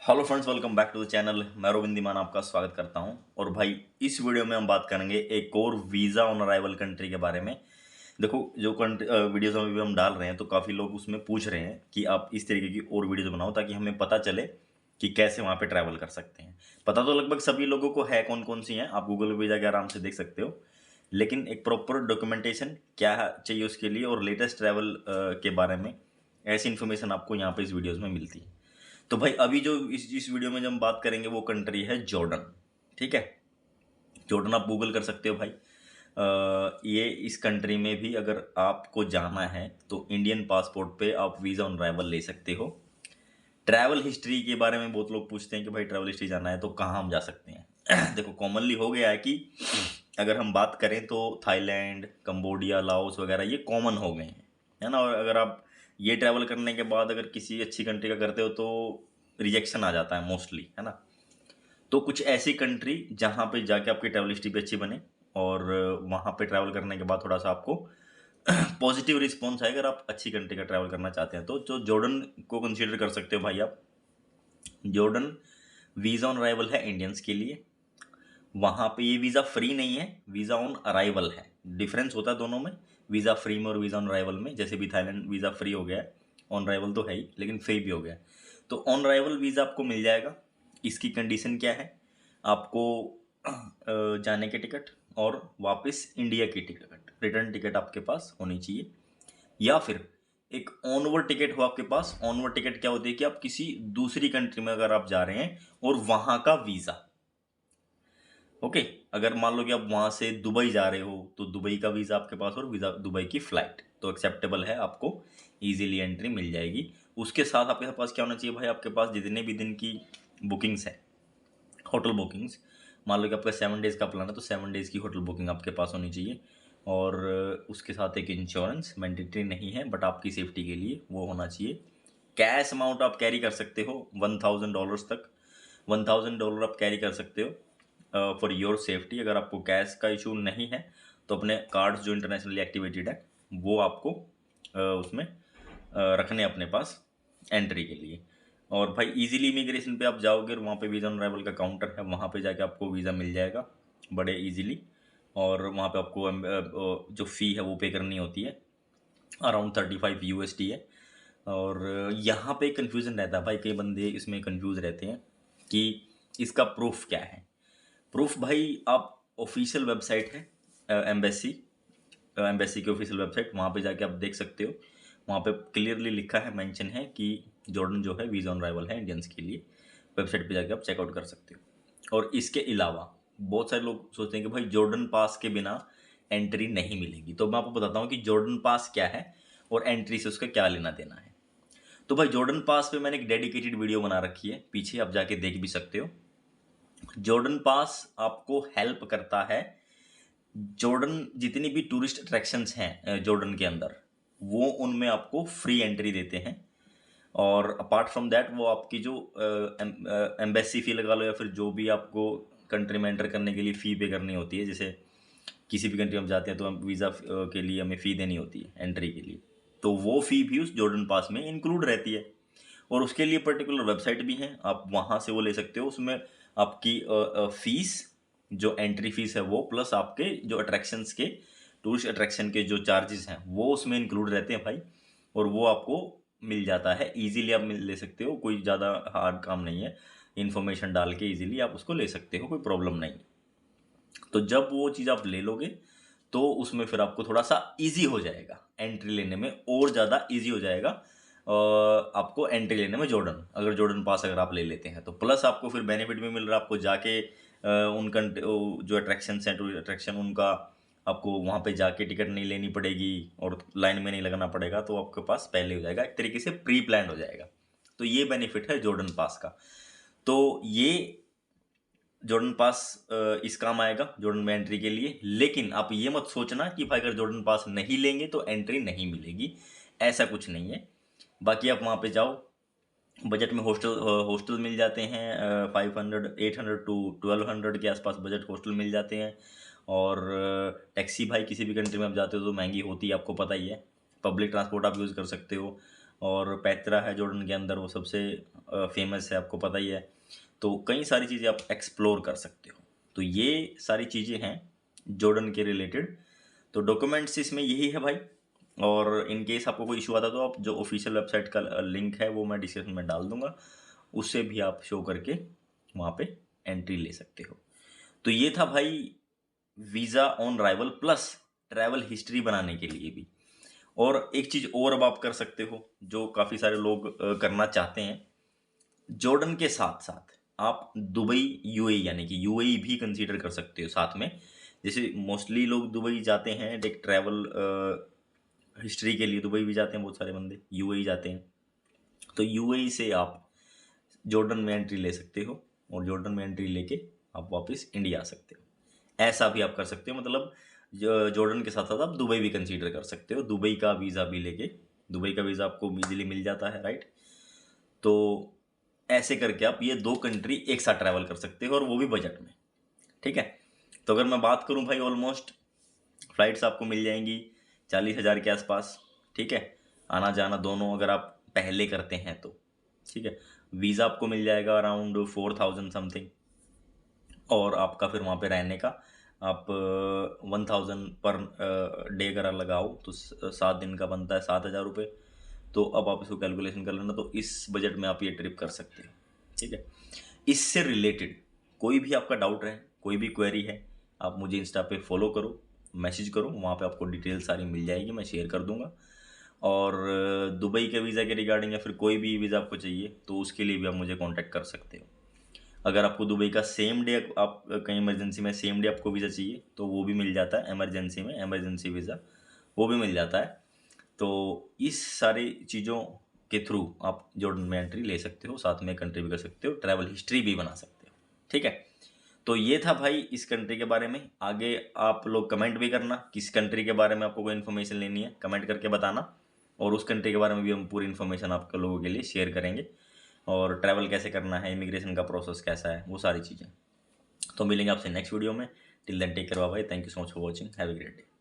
Hello friends, welcome back to the channel. मैं रोविंद मान आपका स्वागत करता हूं। और भाई इस वीडियो में हम बात करेंगे एक और वीज़ा ऑन अराइवल कंट्री के बारे में। देखो, जो वीडियोज़ अभी हम डाल रहे हैं तो काफ़ी लोग उसमें पूछ रहे हैं कि आप इस तरीके की और वीडियोज़ बनाओ ताकि हमें पता चले कि कैसे वहाँ पे ट्रैवल कर सकते हैं। पता तो लगभग सभी लोगों को है कौन कौन सी हैं, आप गूगल पे जाके आराम से देख सकते हो। लेकिन एक प्रॉपर डॉक्यूमेंटेशन क्या चाहिए उसके लिए और लेटेस्ट ट्रैवल के बारे में ऐसी इन्फॉर्मेशन आपको यहाँ पे इस वीडियोज़ में मिलती है। तो भाई अभी जो इस वीडियो में जो हम बात करेंगे वो कंट्री है जॉर्डन। ठीक है, जॉर्डन आप गूगल कर सकते हो भाई। ये इस कंट्री में भी अगर आपको जाना है तो इंडियन पासपोर्ट पे आप वीज़ा ऑन अराइवल ले सकते हो। ट्रैवल हिस्ट्री के बारे में बहुत लोग पूछते हैं कि भाई ट्रैवल हिस्ट्री जाना है तो कहाँ हम जा सकते हैं। देखो, कॉमनली हो गया है कि अगर हम बात करें तो थाईलैंड, कंबोडिया, लाओस वगैरह ये कॉमन हो गए हैं, है ना। और अगर आप ये ट्रैवल करने के बाद अगर किसी अच्छी कंट्री का करते हो तो रिजेक्शन आ जाता है मोस्टली, है ना। तो कुछ ऐसी कंट्री जहाँ पे जाके आपकी ट्रैवल हिस्ट्री भी अच्छी बने और वहाँ पे ट्रैवल करने के बाद थोड़ा सा आपको पॉजिटिव रिस्पॉन्स आए अगर आप अच्छी कंट्री का ट्रैवल करना चाहते हैं तो जो जॉर्डन को कंसीडर कर सकते हो भाई आप। जॉर्डन वीज़ा ऑन अराइवल है इंडियंस के लिए। वहाँ पे ये वीज़ा फ्री नहीं है, वीज़ा ऑन अराइवल है। डिफरेंस होता है दोनों में, वीज़ा फ्री में और वीज़ा ऑन अराइवल में। जैसे भी थाईलैंड वीज़ा फ्री हो गया है, ऑन अराइवल तो है ही लेकिन फ्री भी हो गया है। तो ऑन अराइवल वीज़ा आपको मिल जाएगा। इसकी कंडीशन क्या है, आपको जाने के टिकट और वापस इंडिया की टिकट, रिटर्न टिकट आपके पास होनी चाहिए। या फिर एक ऑनवर्ड टिकट हो आपके पास। ऑनवर्ड टिकट क्या होती है कि आप किसी दूसरी कंट्री में अगर आप जा रहे हैं और वहाँ का वीज़ा, ओके। अगर मान लो कि आप वहाँ से दुबई जा रहे हो तो दुबई का वीज़ा आपके पास और वीज़ा दुबई की फ़्लाइट तो एक्सेप्टेबल है, आपको इजीली एंट्री मिल जाएगी। उसके साथ आपके पास क्या होना चाहिए भाई, आपके पास जितने भी दिन की बुकिंग्स है, होटल बुकिंग्स, मान लो कि आपका 7 डेज़ का प्लान है तो 7 डेज़ की होटल बुकिंग आपके पास होनी चाहिए। और उसके साथ एक इंश्योरेंस, मैंडेटरी नहीं है बट आपकी सेफ्टी के लिए वो होना चाहिए। कैश अमाउंट आप कैरी कर सकते हो $1000 तक। $1000 आप कैरी कर सकते हो फॉर योर सेफ्टी। अगर आपको कैश का इशू नहीं है तो अपने कार्ड्स जो इंटरनेशनली एक्टिवेटेड है वो आपको उसमें रखने अपने पास एंट्री के लिए। और भाई इजीली इमिग्रेशन पे आप जाओगे और वहाँ पे वीज़ा ऑन अराइवल का काउंटर है, वहाँ पे जाके आपको वीज़ा मिल जाएगा बड़े इजीली। और वहाँ पे आपको जो फ़ी है वो पे करनी होती है, अराउंड 35 USD है। और यहाँ पे कन्फ्यूज़न रहता है भाई, कई बंदे इसमें कन्फ्यूज़ रहते हैं कि इसका प्रूफ क्या है। प्रूफ भाई आप ऑफिशियल वेबसाइट है एम्बेसी, एम्बेसी की ऑफिशियल वेबसाइट, वहाँ पे जाके आप देख सकते हो। वहाँ पे क्लियरली लिखा है, मेंशन है कि जॉर्डन जो है वीज़ा ऑन अराइवल है इंडियंस के लिए। वेबसाइट पे जाके आप चेकआउट कर सकते हो। और इसके अलावा बहुत सारे लोग सोचते हैं कि भाई जॉर्डन पास के बिना एंट्री नहीं मिलेगी। तो मैं आपको बताता हूँ कि जॉर्डन पास क्या है और एंट्री से उसका क्या लेना देना है। तो भाई जॉर्डन पास पे मैंने एक डेडिकेटेड वीडियो बना रखी है, पीछे आप जाके देख भी सकते हो। जॉर्डन पास आपको हेल्प करता है, जॉर्डन जितनी भी टूरिस्ट अट्रैक्शंस हैं जॉर्डन के अंदर, वो उनमें आपको फ्री एंट्री देते हैं। और अपार्ट फ्रॉम दैट वो आपकी जो एम्बेसी फ़ी लगा लो या फिर जो भी आपको कंट्री में एंटर करने के लिए फ़ी पे करनी होती है, जैसे किसी भी कंट्री में जाते हैं तो हम वीज़ा के लिए हमें फ़ी देनी होती है एंट्री के लिए, तो वो फ़ी भी उस जॉर्डन पास में इंक्लूड रहती है। और उसके लिए पर्टिकुलर वेबसाइट भी है, आप वहाँ से वो ले सकते हो। उसमें आपकी फ़ीस, जो एंट्री फ़ीस है वो, प्लस आपके जो अट्रैक्शंस के, टूरिस्ट अट्रैक्शन के जो चार्जेस हैं वो उसमें इंक्लूड रहते हैं भाई। और वो आपको मिल जाता है ईज़िली, आप ले सकते हो, कोई ज़्यादा हार्ड काम नहीं है। इन्फॉर्मेशन डाल के ईज़िली आप उसको ले सकते हो, कोई प्रॉब्लम नहीं। तो जब वो चीज़ आप ले लोगे तो उसमें फिर आपको थोड़ा सा इजी हो जाएगा एंट्री लेने में, और ज़्यादा इजी हो जाएगा आपको एंट्री लेने में जॉर्डन, अगर जॉर्डन पास अगर आप ले लेते हैं तो। प्लस आपको फिर बेनिफिट भी मिल रहा है, आपको जाके उन जो अट्रैक्शंस हैं, टूरिस्ट अट्रैक्शन, उनका आपको वहाँ पे जाके टिकट नहीं लेनी पड़ेगी और लाइन में नहीं लगना पड़ेगा, तो आपके पास पहले हो जाएगा, एक तरीके से प्री प्लान हो जाएगा। तो ये बेनिफिट है जॉर्डन पास का। तो ये जॉर्डन पास इस काम आएगा जॉर्डन में एंट्री के लिए। लेकिन आप ये मत सोचना कि भाई अगर जॉर्डन पास नहीं लेंगे तो एंट्री नहीं मिलेगी, ऐसा कुछ नहीं है। बाकी आप वहाँ पे जाओ, बजट में हॉस्टल मिल जाते हैं, 500 800 टू 1200 के आसपास बजट हॉस्टल मिल जाते हैं। और टैक्सी भाई किसी भी कंट्री में आप जाते हो तो महंगी होती है, आपको पता ही है। पब्लिक ट्रांसपोर्ट आप यूज़ कर सकते हो। और पेत्रा है जॉर्डन के अंदर, वो सबसे फेमस है, आपको पता ही है। तो कई सारी चीज़ें आप एक्सप्लोर कर सकते हो। तो ये सारी चीज़ें हैं जॉर्डन के रिलेटेड। तो डॉक्यूमेंट्स इसमें यही है भाई। और इन केस आपको कोई इशू आता तो आप जो ऑफिशियल वेबसाइट का लिंक है वो मैं डिस्क्रिप्शन में डाल दूंगा, उससे भी आप शो करके वहाँ पे एंट्री ले सकते हो। तो ये था भाई visa on arrival plus travel history बनाने के लिए भी। और एक चीज़ और अब आप कर सकते हो जो काफ़ी सारे लोग करना चाहते हैं, जॉर्डन के साथ साथ आप दुबई यूएई यानी कि यूएई भी कंसीडर कर सकते हो साथ में। जैसे मोस्टली लोग दुबई जाते हैं एक ट्रैवल हिस्ट्री के लिए, दुबई भी जाते हैं बहुत सारे बंदे, यूएई जाते हैं। तो यूएई से आप जॉर्डन में एंट्री ले सकते हो और जॉर्डन में एंट्री लेके आप वापस इंडिया आ सकते हो। ऐसा भी आप कर सकते हो, मतलब जॉर्डन के साथ साथ आप दुबई भी कंसीडर कर सकते हो, दुबई का वीज़ा भी लेके। दुबई का वीज़ा आपको इजीली मिल जाता है, राइट। तो ऐसे करके आप ये 2 कंट्री एक साथ ट्रैवल कर सकते हो और वो भी बजट में, ठीक है। तो अगर मैं बात करूं भाई, ऑलमोस्ट फ्लाइट्स आपको मिल जाएंगी 40,000 के आसपास, ठीक है, आना जाना दोनों अगर आप पहले करते हैं तो, ठीक है। वीज़ा आपको मिल जाएगा अराउंड 4,000 समथिंग, और आपका फिर वहाँ पे रहने का आप 1,000 पर डे अगर लगाओ तो 7 दिन का बनता है 7,000 रुपये। तो अब आप इसको कैलकुलेशन कर लेना, तो इस बजट में आप ये ट्रिप कर सकते हो, ठीक है। इससे रिलेटेड कोई भी आपका डाउट रहे, कोई भी क्वेरी है, आप मुझे इंस्टा पे फॉलो करो, मैसेज करो, वहाँ पे आपको डिटेल सारी मिल जाएगी, मैं शेयर कर दूंगा। और दुबई के वीज़ा के रिगार्डिंग या फिर कोई भी वीज़ा आपको चाहिए तो उसके लिए भी आप मुझे कॉन्टैक्ट कर सकते हो। अगर आपको दुबई का सेम डे, आप कहीं इमरजेंसी में सेम डे आपको वीज़ा चाहिए तो वो भी मिल जाता है, इमरजेंसी में इमरजेंसी वीज़ा वो भी मिल जाता है। तो इस सारी चीज़ों के थ्रू आप जॉर्डन में एंट्री ले सकते हो, साथ में कंट्री भी कर सकते हो, ट्रैवल हिस्ट्री भी बना सकते हो, ठीक है। तो ये था भाई इस कंट्री के बारे में। आगे आप लोग कमेंट भी करना, किस कंट्री के बारे में आपको कोई इन्फॉर्मेशन लेनी है कमेंट करके बताना, और उस कंट्री के बारे में भी हम पूरी इन्फॉर्मेशन आप लोगों के लिए शेयर करेंगे, और ट्रैवल कैसे करना है, इमिग्रेशन का प्रोसेस कैसा है, वो सारी चीज़ें। तो मिलेंगे आपसे नेक्स्ट वीडियो में। Till then take care, bye bye, thank you so much for watching, have a great day.